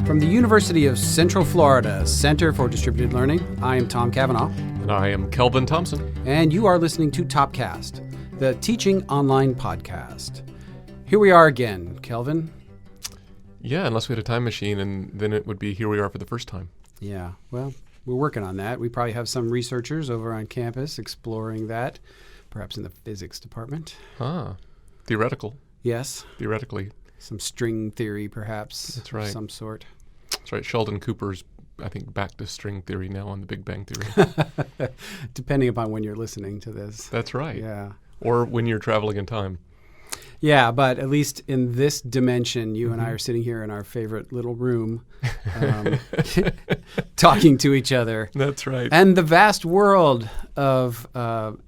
From the University of Central Florida Center for Distributed Learning, I am Tom Cavanaugh. And I am Kelvin Thompson. And you are listening to Topcast, the teaching online podcast. Here we are again, Kelvin. Yeah, unless we had a time machine, and then it would be here we are for the first time. Yeah, well, we're working on that. We probably have some researchers over on campus exploring that, perhaps in the physics department. Theoretical. Yes. Theoretically. Some string theory, perhaps. That's right. Of some sort. That's right. Sheldon Cooper's, I think, back to string theory now on the Big Bang Theory. Depending upon when you're listening to this. That's right. Yeah. Or when you're traveling in time. Yeah, but at least in this dimension, you and I are sitting here in our favorite little room talking to each other. That's right. And the vast world of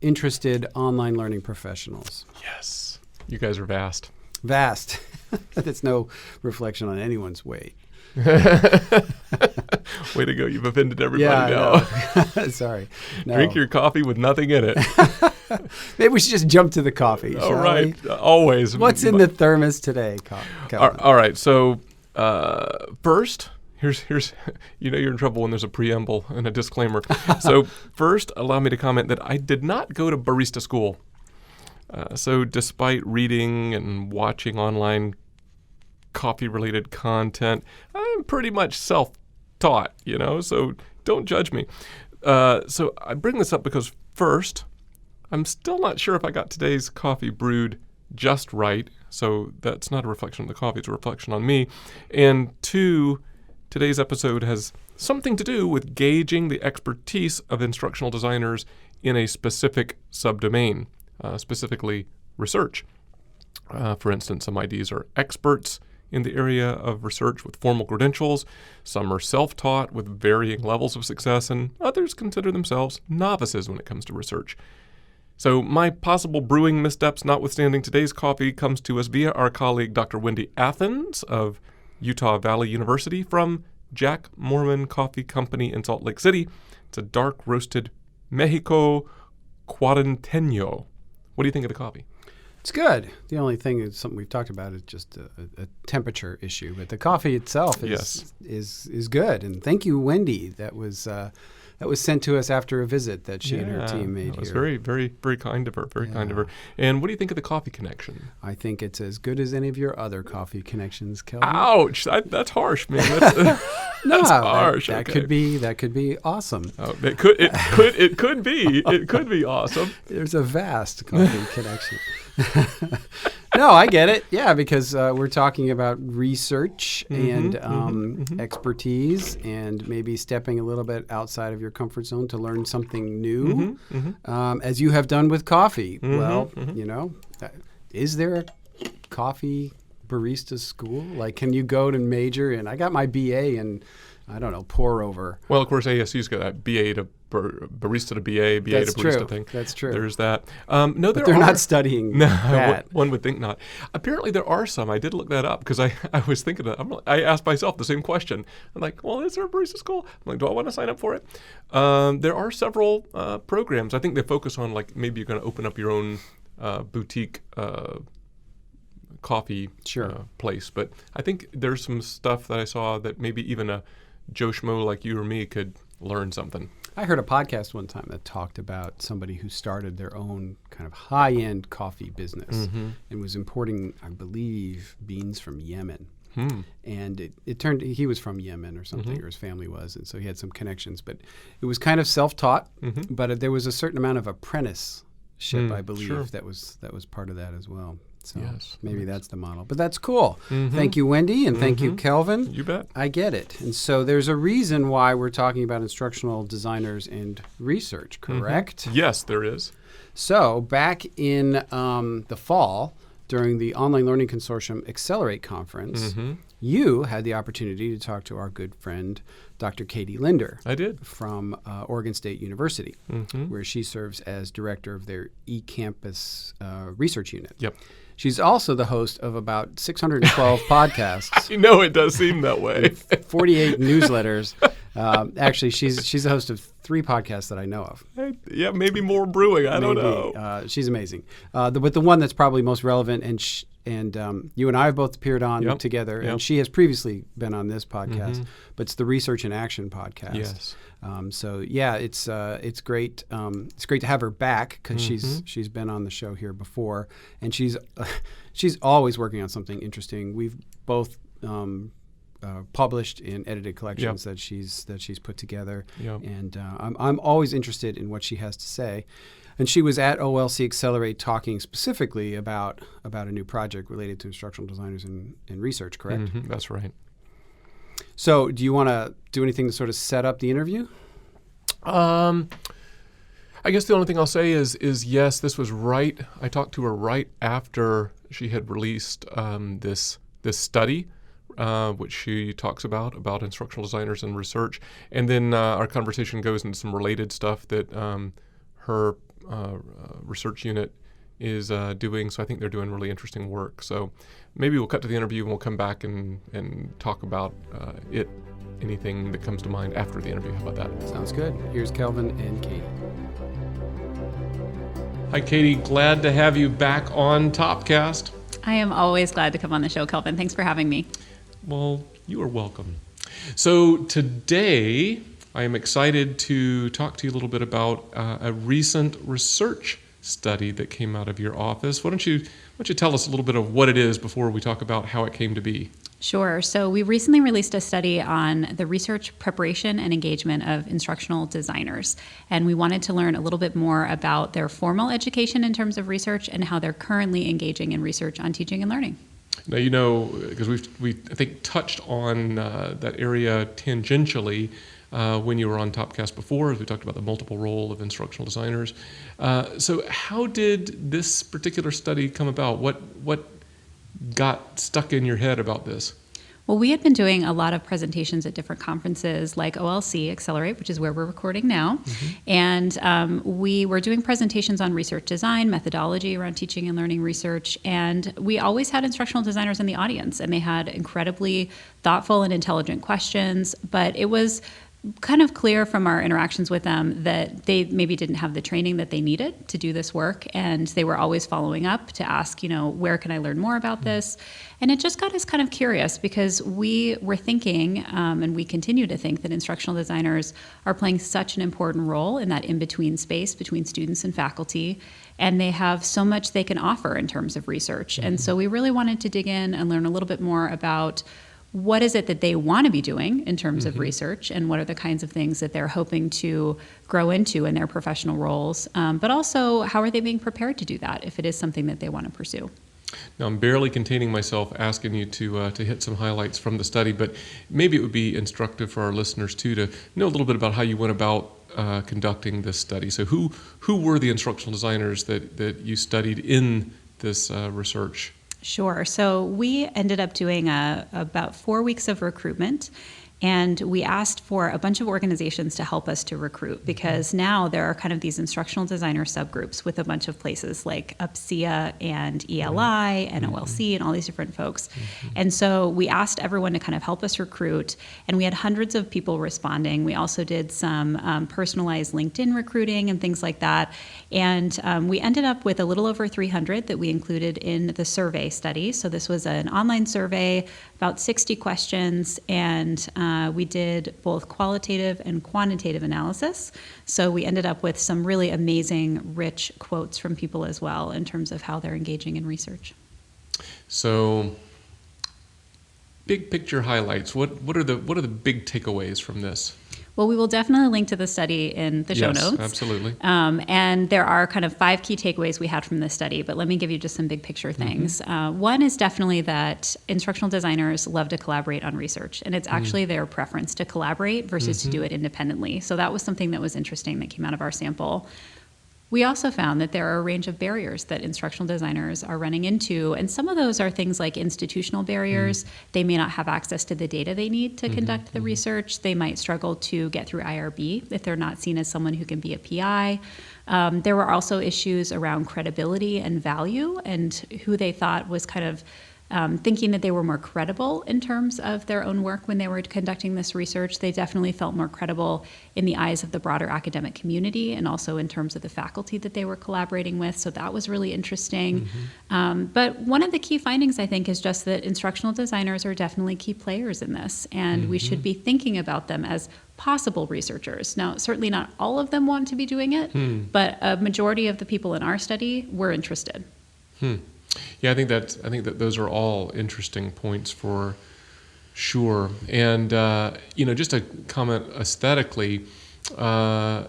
interested online learning professionals. Yes. You guys are vast. Vast. That's no reflection on anyone's weight. Way to go. You've offended everybody now. No. Sorry. No. Drink your coffee with nothing in it. Maybe we should just jump to the coffee. All right. Always. What's in the thermos today, Kelvin? All right. So first, here's you're in trouble when there's a preamble and a disclaimer. So first, allow me to comment that I did not go to barista school. So despite reading and watching online coffee-related content, I'm pretty much self-taught, so don't judge me. So I bring this up because first, I'm still not sure if I got today's coffee brewed just right, so that's not a reflection on the coffee, it's a reflection on me. And two, today's episode has something to do with gauging the expertise of instructional designers in a specific subdomain, specifically research. For instance, some IDs are experts in the area of research with formal credentials. Some are self-taught with varying levels of success, and others consider themselves novices when it comes to research. So my possible brewing missteps notwithstanding, today's coffee comes to us via our colleague Dr. Wendy Athens of Utah Valley University from Jack Mormon Coffee Company in Salt Lake City. It's a dark roasted Mexico Cuarenteno. What do you think of the coffee? It's good. The only thing is something we've talked about is just a temperature issue, but the coffee itself is good. And thank you, Wendy. That was sent to us after a visit that she and her team made. It was very, very, very kind of her. Very kind of her. And what do you think of the coffee connection? I think it's as good as any of your other coffee connections, Kelvin. Ouch! That's harsh, man. That's harsh. That could be awesome. Oh, it could be awesome. There's a vast coffee connection. No, I get it. Yeah, because we're talking about research and expertise and maybe stepping a little bit outside of your comfort zone to learn something new, as you have done with coffee. Well, is there a coffee barista school? Like, can you go to major? And I got my BA in, I don't know, pour over. Well, of course, ASU's got that BA to barista to BA That's to barista true. thing. That's true. There's that. No, but they're not studying that. One would think not. Apparently, there are some. I did look that up because I was thinking that. I asked myself the same question. I'm like, well, is there a barista school? I'm like, do I want to sign up for it? There are several programs. I think they focus on, like, maybe you're going to open up your own boutique coffee place. But I think there's some stuff that I saw that maybe even a Joe Schmo like you or me could learn something. I heard a podcast one time that talked about somebody who started their own kind of high-end coffee business and was importing, I believe, beans from Yemen. And it turned, he was from Yemen or something, or his family was, and so he had some connections. But it was kind of self-taught, but there was a certain amount of apprenticeship, I believe, that was part of that as well. So maybe that's the model. But that's cool. Thank you, Wendy, and thank you, Kelvin. You bet. I get it. And so there's a reason why we're talking about instructional designers and research, correct? Yes, there is. So back in the fall, during the Online Learning Consortium Accelerate Conference, you had the opportunity to talk to our good friend, Dr. Katie Linder. I did. From Oregon State University, where she serves as director of their eCampus research unit. Yep. She's also the host of about 612 podcasts. You know, it does seem that way. 48 newsletters. Actually, she's the host of 3 podcasts that I know of. Yeah, maybe more brewing. I don't know. She's amazing. But the one that's probably most relevant, and you and I have both appeared on together, and she has previously been on this podcast, but it's the Research in Action podcast. Yes. So yeah, it's great. It's great to have her back because she's been on the show here before, and she's always working on something interesting. We've both published in edited collections that she's put together, and I'm always interested in what she has to say. And she was at OLC Accelerate talking specifically about a new project related to instructional designers and research, correct? That's right. So do you want to do anything to sort of set up the interview? I guess the only thing I'll say is yes, this was right. I talked to her right after she had released this study, which she talks about instructional designers and research. And then our conversation goes into some related stuff that her research unit is doing. So I think they're doing really interesting work. So maybe we'll cut to the interview and we'll come back and talk about anything that comes to mind after the interview. How about that? Sounds good. Here's Kelvin and Katie. Hi, Katie. Glad to have you back on Topcast. I am always glad to come on the show, Kelvin. Thanks for having me. Well, you are welcome. So today, I am excited to talk to you a little bit about a recent research study that came out of your office. Why don't you tell us a little bit of what it is before we talk about how it came to be? Sure. So we recently released a study on the research preparation and engagement of instructional designers. And we wanted to learn a little bit more about their formal education in terms of research and how they're currently engaging in research on teaching and learning. Now, because we I think touched on that area tangentially when you were on Topcast before, as we talked about the multiple role of instructional designers. So how did this particular study come about? What got stuck in your head about this? Well, we had been doing a lot of presentations at different conferences like OLC Accelerate, which is where we're recording now. And we were doing presentations on research design, methodology around teaching and learning research. And we always had instructional designers in the audience, and they had incredibly thoughtful and intelligent questions. But it was kind of clear from our interactions with them that they maybe didn't have the training that they needed to do this work, and they were always following up to ask, where can I learn more about this? And it just got us kind of curious because we were thinking, and we continue to think, that instructional designers are playing such an important role in that in-between space between students and faculty, and they have so much they can offer in terms of research. And so we really wanted to dig in and learn a little bit more about what is it that they want to be doing in terms of research, and what are the kinds of things that they're hoping to grow into in their professional roles, but also how are they being prepared to do that if it is something that they want to pursue. Now, I'm barely containing myself asking you to hit some highlights from the study, but maybe it would be instructive for our listeners too to know a little bit about how you went about conducting this study. So who were the instructional designers that you studied in this research? Sure. So we ended up doing about 4 weeks of recruitment, and we asked for a bunch of organizations to help us to recruit, because now there are kind of these instructional designer subgroups with a bunch of places like UPSIA and ELI and OLC and all these different folks. And so we asked everyone to kind of help us recruit, and we had hundreds of people responding. We also did some personalized LinkedIn recruiting and things like that. And we ended up with a little over 300 that we included in the survey study. So this was an online survey, about 60 questions, and we did both qualitative and quantitative analysis. So we ended up with some really amazing, rich quotes from people as well in terms of how they're engaging in research. So, big picture highlights. What are the big takeaways from this? Well, we will definitely link to the study in the show notes. Yes, absolutely. And there are kind of 5 key takeaways we had from this study, but let me give you just some big picture things. One is definitely that instructional designers love to collaborate on research, and it's actually their preference to collaborate versus to do it independently. So that was something that was interesting that came out of our sample. We also found that there are a range of barriers that instructional designers are running into, and some of those are things like institutional barriers. They may not have access to the data they need to conduct the research. They might struggle to get through IRB if they're not seen as someone who can be a PI. There were also issues around credibility and value and who they thought was kind of thinking that they were more credible in terms of their own work when they were conducting this research. They definitely felt more credible in the eyes of the broader academic community and also in terms of the faculty that they were collaborating with. So that was really interesting. But one of the key findings, I think, is just that instructional designers are definitely key players in this, and we should be thinking about them as possible researchers. Now, certainly not all of them want to be doing it, but a majority of the people in our study were interested. Yeah, I think that those are all interesting points for sure. And just to comment aesthetically, I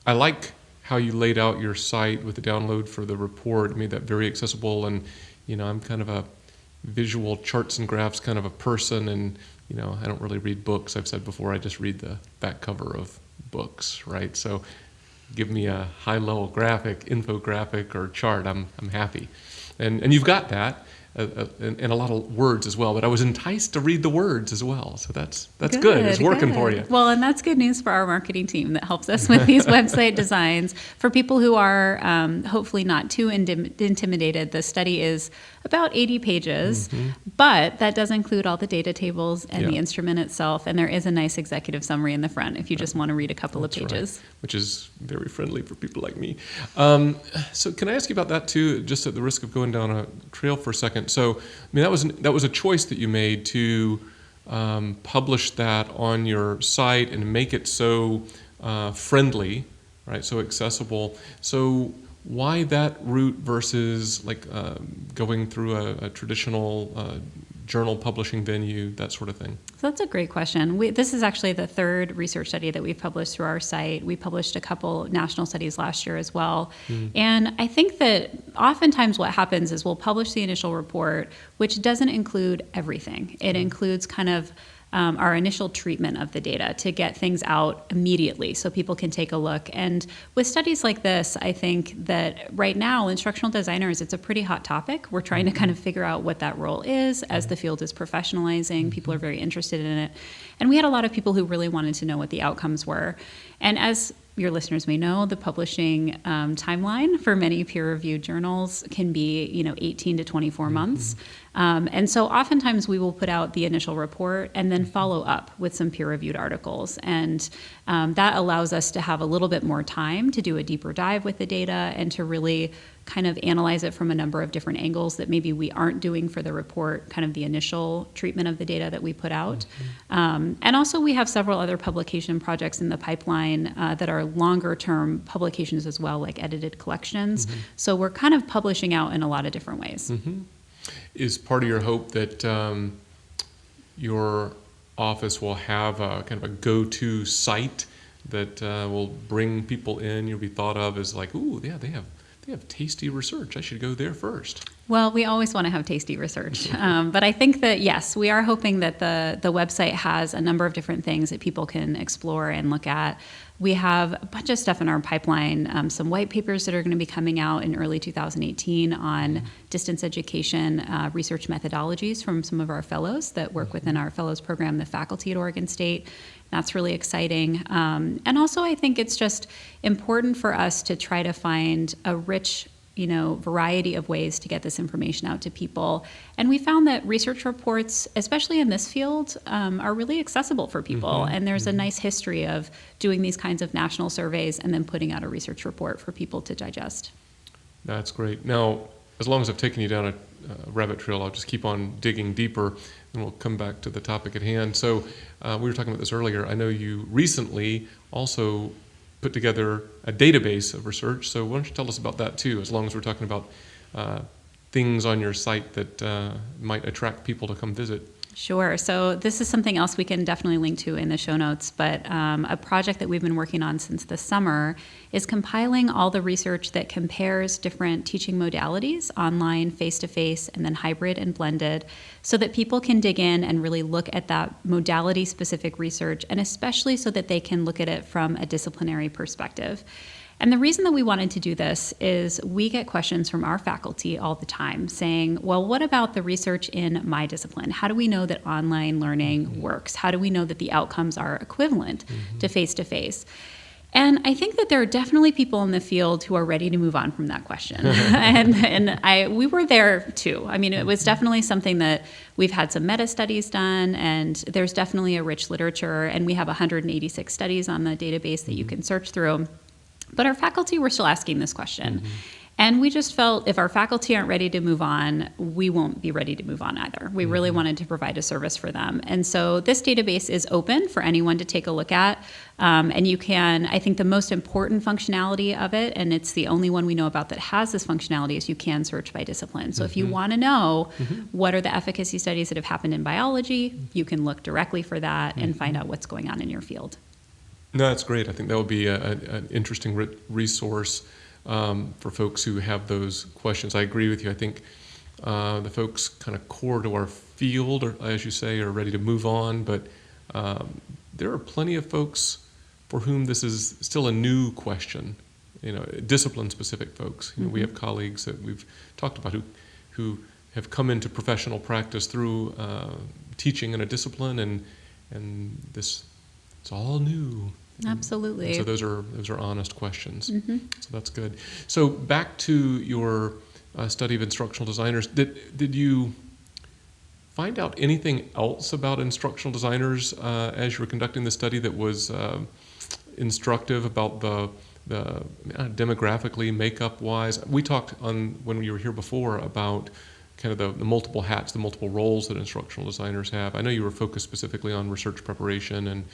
like how you laid out your site with the download for the report. Made that very accessible, and I'm kind of a visual charts and graphs kind of a person, and I don't really read books. I've said before, I just read the back cover of books, right? So give me a high-level graphic, infographic, or chart, I'm happy. And you've got that, and a lot of words as well. But I was enticed to read the words as well, so that's good. It's working for you. Well, and that's good news for our marketing team that helps us with these website designs. For people who are hopefully not too intimidated, the study is about 80 pages, but that does include all the data tables and the instrument itself, and there is a nice executive summary in the front if you just want to read a couple of pages. Right. Which is very friendly for people like me. So can I ask you about that too, just at the risk of going down a trail for a second? So, that was a choice that you made to publish that on your site and make it so friendly, right? So accessible. So why that route versus going through a traditional journal publishing venue, that sort of thing? So that's a great question. This is actually the third research study that we've published through our site. We published a couple national studies last year as well. And I think that oftentimes what happens is we'll publish the initial report, which doesn't include everything. It includes kind of our initial treatment of the data to get things out immediately so people can take a look. And with studies like this, I think that right now, instructional designers, it's a pretty hot topic. We're trying to kind of figure out what that role is as the field is professionalizing. People are very interested in it. And we had a lot of people who really wanted to know what the outcomes were. And as your listeners may know, the publishing timeline for many peer-reviewed journals can be, 18 to 24 months. And so oftentimes we will put out the initial report and then follow up with some peer-reviewed articles. And that allows us to have a little bit more time to do a deeper dive with the data and to really kind of analyze it from a number of different angles that maybe we aren't doing for the report, kind of the initial treatment of the data that we put out. And also we have several other publication projects in the pipeline that are longer term publications as well, like edited collections. So we're kind of publishing out in a lot of different ways. Is part of your hope that your office will have a kind of a go-to site that will bring people in? You'll be thought of as like, ooh, yeah, they have tasty research. I should go there first. Well, we always want to have tasty research. But I think that, yes, we are hoping that the website has a number of different things that people can explore and look at. We have a bunch of stuff in our pipeline, some white papers that are going to be coming out in early 2018 on distance education research methodologies from some of our fellows that work within our fellows program, the faculty at Oregon State. That's really exciting. And also I think it's just important for us to try to find a rich variety of ways to get this information out to people. And we found that research reports, especially in this field, are really accessible for people. And there's a nice history of doing these kinds of national surveys and then putting out a research report for people to digest. That's great. Now, as long as I've taken you down a rabbit trail, I'll just keep on digging deeper, and we'll come back to the topic at hand. So we were talking about this earlier. I know you recently also put together a database of research. So why don't you tell us about that too, as long as we're talking about things on your site that might attract people to come visit. Sure. So this is something else we can definitely link to in the show notes, but a project that we've been working on since the summer is compiling all the research that compares different teaching modalities, online, face-to-face, and then hybrid and blended, so that people can dig in and really look at that modality-specific research, and especially so that they can look at it from a disciplinary perspective. And the reason that we wanted to do this is we get questions from our faculty all the time saying, well, what about the research in my discipline? How do we know that online learning works? How do we know that the outcomes are equivalent to face-to-face? And I think that there are definitely people in the field who are ready to move on from that question. and we were there too. I mean, it was definitely something that we've had some meta studies done, and there's definitely a rich literature, and we have 186 studies on the database that you can search through. But our faculty were still asking this question. And we just felt if our faculty aren't ready to move on, we won't be ready to move on either. We really wanted to provide a service for them. And so this database is open for anyone to take a look at. And you can, I think the most important functionality of it, and it's the only one we know about that has this functionality, is you can search by discipline. So if you want to know what are the efficacy studies that have happened in biology, you can look directly for that and find out what's going on in your field. No, that's great. I think that would be an interesting resource for folks who have those questions. I agree with you. I think the folks kind of core to our field, or, as you say, are ready to move on, but there are plenty of folks for whom this is still a new question, discipline-specific folks. We have colleagues that we've talked about who have come into professional practice through teaching in a discipline, and this, it's all new. Absolutely. And so those are honest questions. So that's good. So back to your study of instructional designers. Did you find out anything else about instructional designers as you were conducting the study that was instructive about the demographically, makeup-wise? We talked when you were here before about kind of the multiple hats, the multiple roles that instructional designers have. I know you were focused specifically on research preparation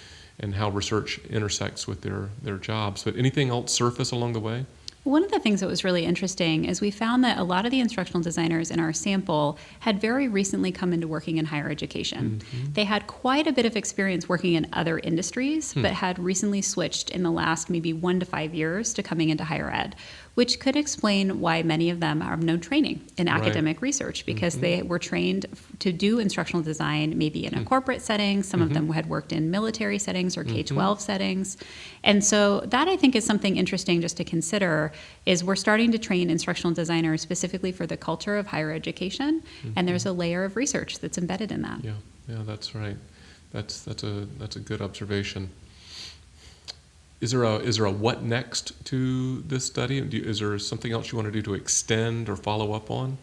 and how research intersects with their jobs, but anything else surface along the way? One of the things that was really interesting is we found that a lot of the instructional designers in our sample had very recently come into working in higher education. They had quite a bit of experience working in other industries, but had recently switched in the last maybe 1 to 5 years to coming into higher ed, which could explain why many of them have no training in academic research, because they were trained to do instructional design maybe in a corporate setting. Some of them had worked in military settings or K-12 settings. And so that, I think, is something interesting just to consider, is we're starting to train instructional designers specifically for the culture of higher education, and there's a layer of research that's embedded in that. Yeah, that's right. That's a good observation. Is there a what next to this study? Is there something else you want to do to extend or follow up on?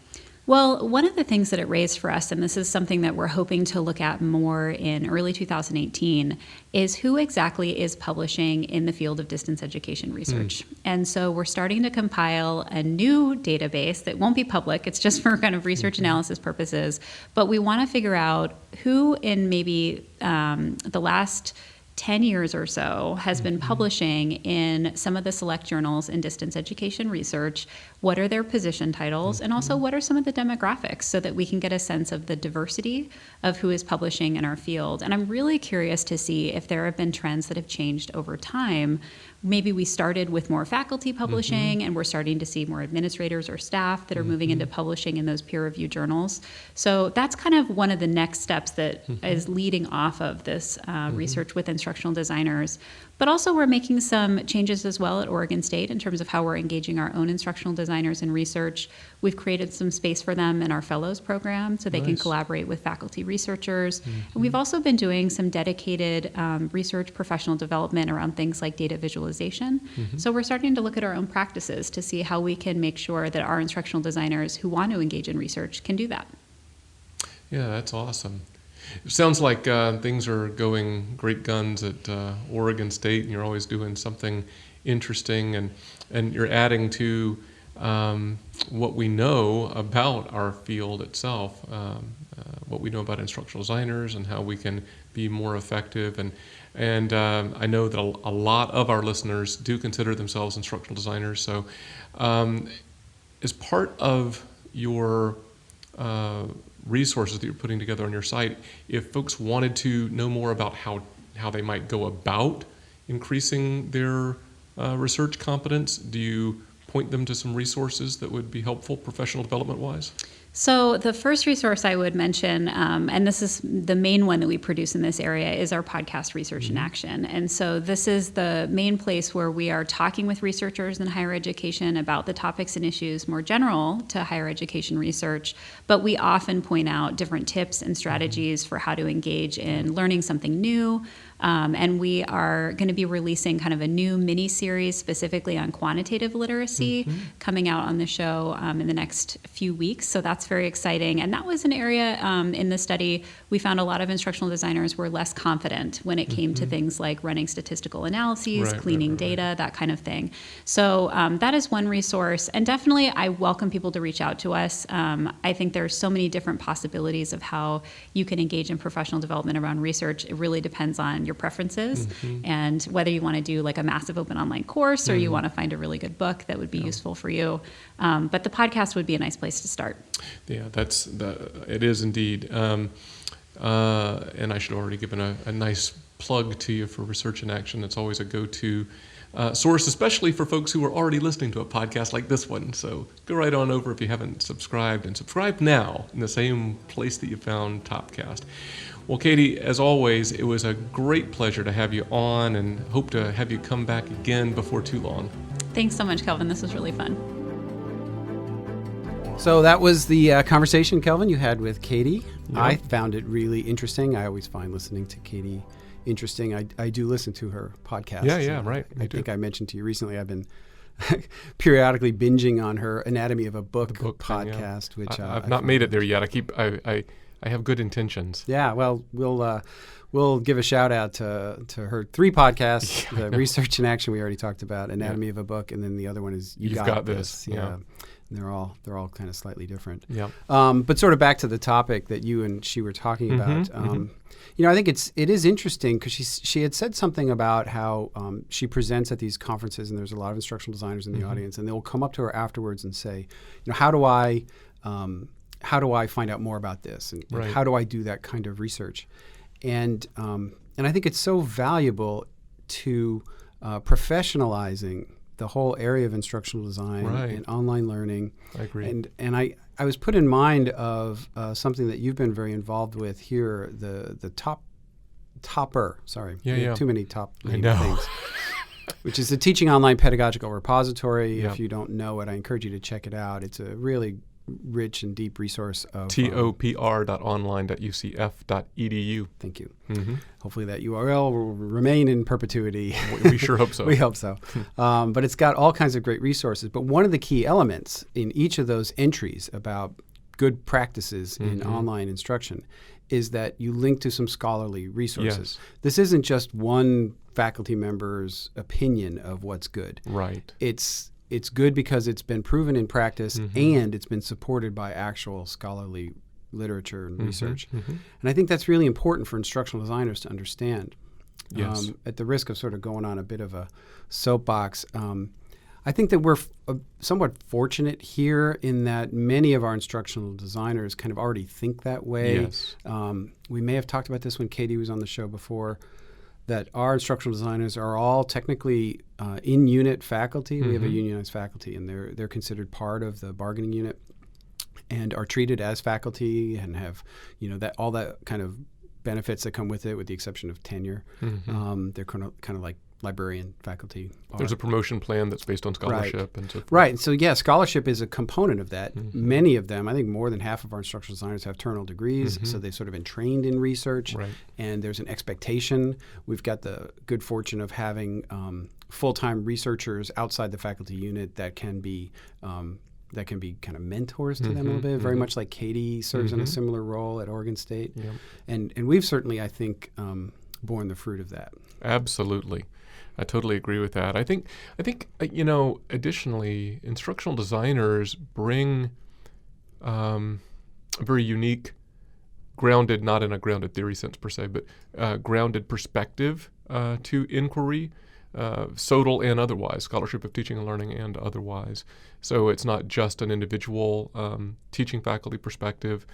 Well, one of the things that it raised for us, and this is something that we're hoping to look at more in early 2018, is who exactly is publishing in the field of distance education research. And so we're starting to compile a new database that won't be public. It's just for kind of research analysis purposes. But we want to figure out who in maybe the last 10 years or so has been publishing in some of the select journals in distance education research. What are their position titles, and also what are some of the demographics, so that we can get a sense of the diversity of who is publishing in our field. And I'm really curious to see if there have been trends that have changed over time. Maybe we started with more faculty publishing, and we're starting to see more administrators or staff that are moving into publishing in those peer-reviewed journals. So that's kind of one of the next steps that is leading off of this research with instructional designers. But also we're making some changes as well at Oregon State in terms of how we're engaging our own instructional designers in research. We've created some space for them in our fellows program so they can collaborate with faculty researchers. And we've also been doing some dedicated research professional development around things like data visualization. So we're starting to look at our own practices to see how we can make sure that our instructional designers who want to engage in research can do that. Yeah, that's awesome. It sounds like things are going great guns at Oregon State, and you're always doing something interesting, and you're adding to what we know about our field itself, what we know about instructional designers and how we can be more effective. And I know that a lot of our listeners do consider themselves instructional designers. So as part of your resources that you're putting together on your site, if folks wanted to know more about how they might go about increasing their research competence, do you point them to some resources that would be helpful professional development-wise? So the first resource I would mention, and this is the main one that we produce in this area, is our podcast, Research in Action. And so this is the main place where we are talking with researchers in higher education about the topics and issues more general to higher education research, but we often point out different tips and strategies for how to engage in learning something new. And we are going to be releasing kind of a new mini-series specifically on quantitative literacy coming out on the show in the next few weeks. So that's very exciting. And that was an area in the study we found a lot of instructional designers were less confident when it came to things like running statistical analyses, cleaning data, that kind of thing. So that is one resource. And definitely I welcome people to reach out to us. I think there's so many different possibilities of how you can engage in professional development around research. It really depends on your preferences and whether you want to do like a massive open online course or you want to find a really good book that would be useful for you. But the podcast would be a nice place to start. Yeah, it is indeed. And I should already give a nice plug to you for Research in Action. It's always a go-to source, especially for folks who are already listening to a podcast like this one. So go right on over if you haven't subscribed, and subscribe now in the same place that you found Topcast. Well, Katie, as always, it was a great pleasure to have you on, and hope to have you come back again before too long. Thanks so much, Kelvin. This was really fun. So that was the conversation, Kelvin, you had with Katie. Yep. I found it really interesting. I always find listening to Katie interesting. I do listen to her podcast. Yeah, right. I think I mentioned to you recently I've been periodically binging on her Anatomy of a Book podcast, thing, yeah. which I've not made it there yet. I have good intentions. Yeah, well, we'll give a shout out to her 3 podcasts. The Research in Action we already talked about, Anatomy of a Book, and then the other one is You've Got This. Yeah. And they're all kind of slightly different. Yeah. But sort of back to the topic that you and she were talking about. You know, I think it is interesting because she had said something about how she presents at these conferences, and there's a lot of instructional designers in the audience, and they'll come up to her afterwards and say, you know, how do I find out more about this, and how do I do that kind of research? And I think it's so valuable to professionalizing the whole area of instructional design and online learning. I agree. And I was put in mind of something that you've been very involved with here, the Topper. Sorry, too many top things. Which is the Teaching Online Pedagogical Repository. If you don't know it, I encourage you to check it out. It's a really rich and deep resource of topr.online.ucf.edu. Thank you. Hopefully that URL will remain in perpetuity. We sure hope so. We hope so. But it's got all kinds of great resources. But one of the key elements in each of those entries about good practices in online instruction is that you link to some scholarly resources. This isn't just one faculty member's opinion of what's good. Right. It's good because it's been proven in practice and it's been supported by actual scholarly literature and research. And I think that's really important for instructional designers to understand. Yes. At the risk of sort of going on a bit of a soapbox, I think that we're somewhat fortunate here in that many of our instructional designers kind of already think that way. Yes. We may have talked about this when Katie was on the show before, that our instructional designers are all technically in-unit faculty. We have a unionized faculty, and they're considered part of the bargaining unit and are treated as faculty and have, that all that kind of benefits that come with it, with the exception of tenure. They're kind of like librarian faculty are. There's a promotion plan that's based on scholarship and so forth. Right. So, scholarship is a component of that. Many of them, I think more than half of our instructional designers have terminal degrees, so they've sort of been trained in research, and there's an expectation. We've got the good fortune of having full-time researchers outside the faculty unit that can be kind of mentors to them a little bit, very much like Katie serves in a similar role at Oregon State. And we've certainly, I think, borne the fruit of that. Absolutely. I totally agree with that. I think additionally, instructional designers bring a very unique, grounded, not in a grounded theory sense per se, but grounded perspective to inquiry, SOTL and otherwise, scholarship of teaching and learning and otherwise. So it's not just an individual teaching faculty perspective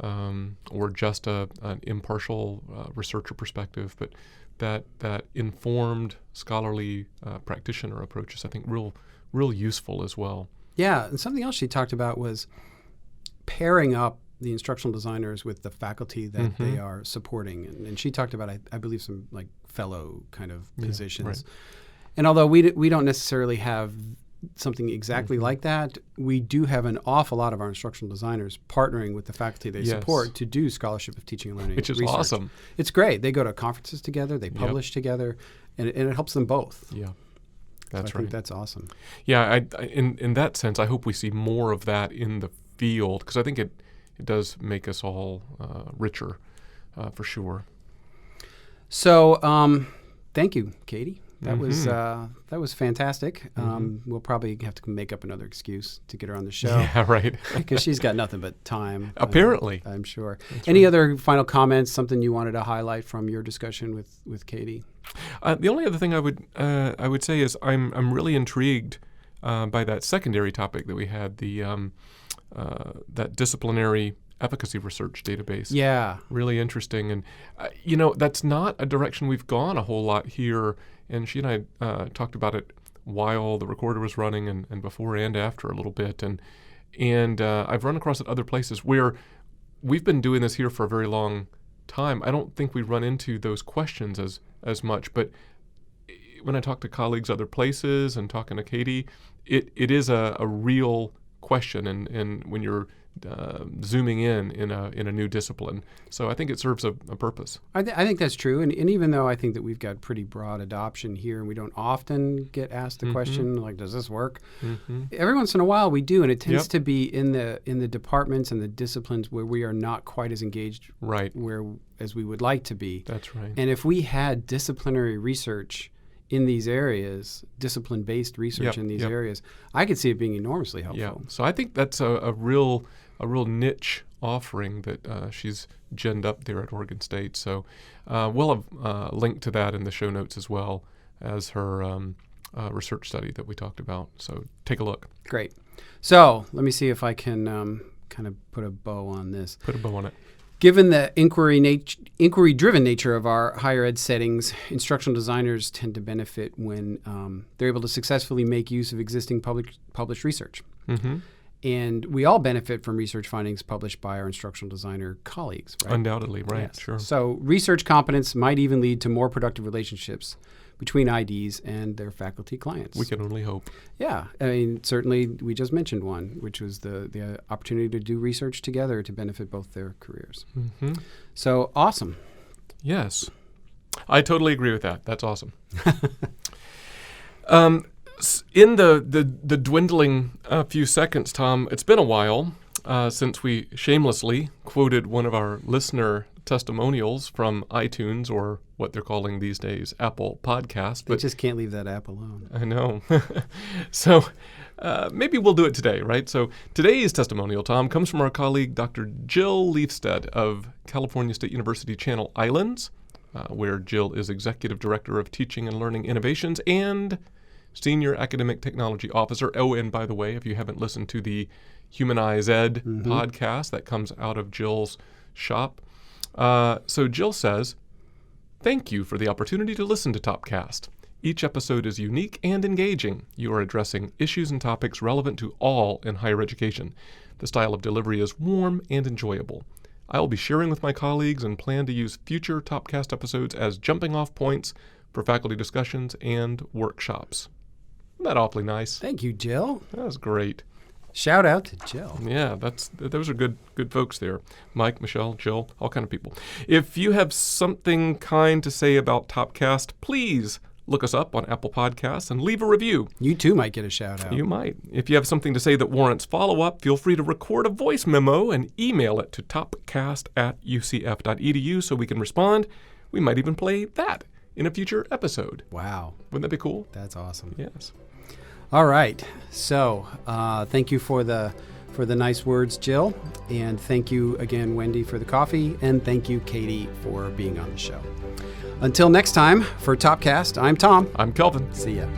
or just an impartial researcher perspective, but that informed scholarly practitioner approach is, I think, real useful as well. Yeah, and something else she talked about was pairing up the instructional designers with the faculty that they are supporting. And she talked about, I believe, some like fellow kind of positions. Right. And although we don't necessarily have something exactly like that, we do have an awful lot of our instructional designers partnering with the faculty they support to do scholarship of teaching and learning Which is research. awesome. It's great. They go to conferences together, they publish together, and it helps them both. Yeah, that's I think that's awesome. Yeah, in that sense, I hope we see more of that in the field, because I think it does make us all richer, for sure. So, thank you, Katie. That was fantastic. We'll probably have to make up another excuse to get her on the show. Yeah, right. Because she's got nothing but time. Apparently. I'm sure. Any other final comments, something you wanted to highlight from your discussion with Katie? The only other thing I would say is I'm really intrigued by that secondary topic that we had, the that disciplinary efficacy research database. Yeah. Really interesting. And, that's not a direction we've gone a whole lot here. And she and I talked about it while the recorder was running and before and after a little bit. And I've run across it other places where we've been doing this here for a very long time. I don't think we run into those questions as much. But when I talk to colleagues other places and talking to Katie, it is a real question. And when you're zooming in a new discipline. So I think it serves a purpose. I think that's true. And even though I think that we've got pretty broad adoption here and we don't often get asked the question, like, does this work? Every once in a while we do. And it tends to be in the departments and the disciplines where we are not quite as engaged as we would like to be. That's right. And if we had disciplinary research in these areas, discipline-based research in these areas, I could see it being enormously helpful. Yeah. So I think that's a real niche offering that she's ginned up there at Oregon State. So we'll have a link to that in the show notes as well as her research study that we talked about. So take a look. Great. So let me see if I can kind of put a bow on this. Put a bow on it. Given the inquiry-driven nature of our higher ed settings, instructional designers tend to benefit when they're able to successfully make use of existing published research. And we all benefit from research findings published by our instructional designer colleagues, right? Undoubtedly, right, Yes. sure. So research competence might even lead to more productive relationships between IDs and their faculty clients. We can only hope. Yeah. I mean, certainly we just mentioned one, which was the opportunity to do research together to benefit both their careers. So awesome. Yes. I totally agree with that. That's awesome. In the dwindling few seconds, Tom, it's been a while since we shamelessly quoted one of our listener testimonials from iTunes, or what they're calling these days Apple Podcasts. But just can't leave that app alone. I know. So maybe we'll do it today, right? So today's testimonial, Tom, comes from our colleague, Dr. Jill Leifstead of California State University Channel Islands, where Jill is Executive Director of Teaching and Learning Innovations and Senior Academic Technology Officer. Oh, and by the way, if you haven't listened to the Humanize Ed podcast that comes out of Jill's shop. So Jill says, "Thank you for the opportunity to listen to Topcast. Each episode is unique and engaging. You are addressing issues and topics relevant to all in higher education. The style of delivery is warm and enjoyable. I will be sharing with my colleagues and plan to use future Topcast episodes as jumping-off points for faculty discussions and workshops." Isn't that awfully nice? Thank you, Jill. That was great. Shout out to Jill. Yeah, those are good folks there. Mike, Michelle, Jill, all kind of people. If you have something kind to say about Topcast, please look us up on Apple Podcasts and leave a review. You too might get a shout out. You might. If you have something to say that warrants follow-up, feel free to record a voice memo and email it to topcast@ucf.edu so we can respond. We might even play that in a future episode. Wow. Wouldn't that be cool? That's awesome. Yes. All right. So thank you for the nice words, Jill. And thank you again, Wendy, for the coffee. And thank you, Katie, for being on the show. Until next time, for Topcast, I'm Tom. I'm Kelvin. See ya.